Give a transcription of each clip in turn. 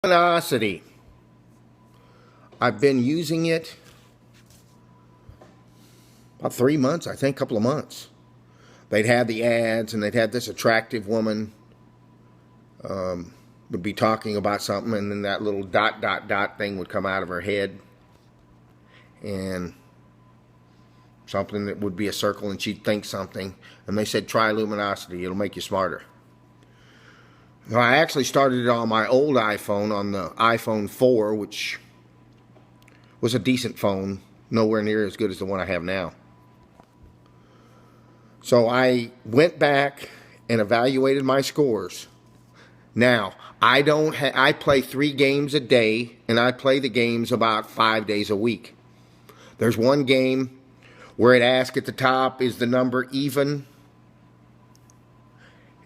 Lumosity. I've been using it about 3 months, I think, a couple of months. They'd had the ads, and they'd had this attractive woman would be talking about something, and then that little ... thing would come out of her head, and something that would be a circle, and she'd think something, and they said, try Lumosity, it'll make you smarter. Now, I actually started it on my old iPhone, on the iPhone 4, which was a decent phone, nowhere near as good as the one I have now. So I went back and evaluated my scores. Now, I play 3 games a day, and I play the games about 5 days a week. There's one game where it asks at the top, is the number even?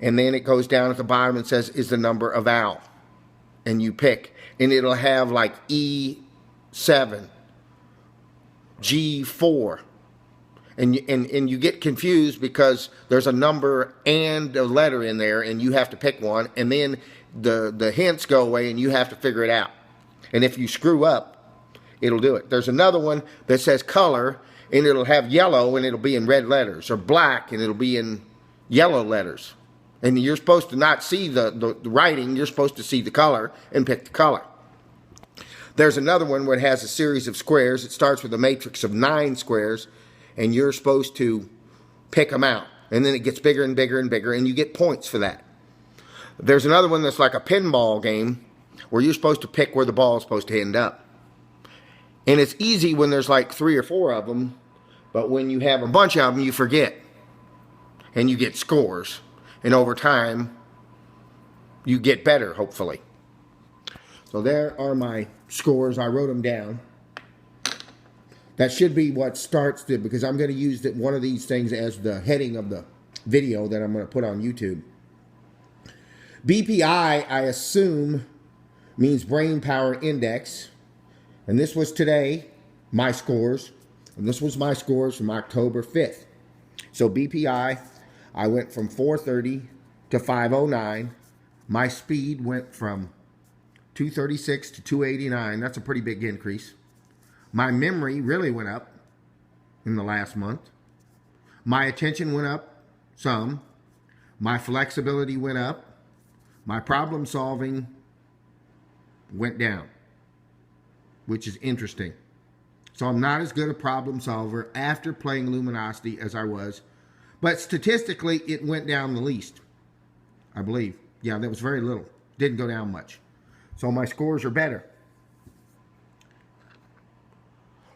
And then it goes down at the bottom and says, is the number a vowel? And you pick. And it'll have like E7, G4. And you get confused because there's a number and a letter in there, and you have to pick one. And then the hints go away, and you have to figure it out. And if you screw up, it'll do it. There's another one that says color, and it'll have yellow, and it'll be in red letters. Or black, and it'll be in yellow letters. And you're supposed to not see the writing. You're supposed to see the color and pick the color. There's another one where it has a series of squares. It starts with a matrix of 9 squares, and you're supposed to pick them out. And then it gets bigger and bigger and bigger, and you get points for that. There's another one that's like a pinball game where you're supposed to pick where the ball is supposed to end up. And it's easy when there's like 3 or 4 of them, but when you have a bunch of them, you forget. And you get scores. And over time, you get better, hopefully. So there are my scores. I wrote them down. That should be what starts it, because I'm going to use one of these things as the heading of the video that I'm going to put on YouTube. BPI, I assume, means Brain Power Index. And this was today, my scores. And this was my scores from October 5th. So BPI, I went from 430 to 509. My speed went from 236 to 289. That's a pretty big increase. My memory really went up in the last month. My attention went up some. My flexibility went up. My problem solving went down, which is interesting. So I'm not as good a problem solver after playing Lumosity as I was. But statistically, it went down the least, I believe. Yeah, that was very little. Didn't go down much. So my scores are better.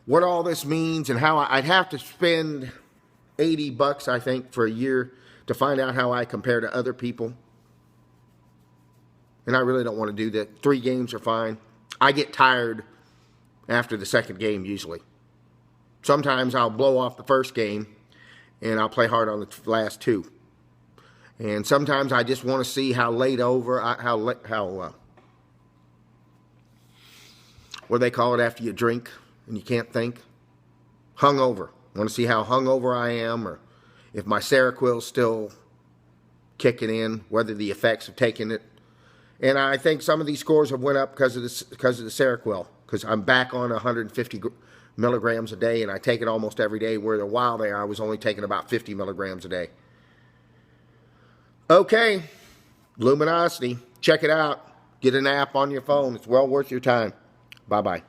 What all this means and how I'd have to spend $80, I think, for a year to find out how I compare to other people. And I really don't want to do that. 3 games are fine. I get tired after the second game, usually. Sometimes I'll blow off the first game, and I'll play hard on the last 2. And sometimes I just want to see how laid over, what do they call it after you drink and you can't think? Hungover. I want to see how hungover I am, or if my Seroquel's still kicking in, whether the effects of taking it. And I think some of these scores have went up because of the Seroquel, because I'm back on 150 milligrams a day, and I take it almost every day, where a while there I was only taking about 50 milligrams a day. Okay, Lumosity. Check it out. Get an app on your phone. It's well worth your time. Bye-bye.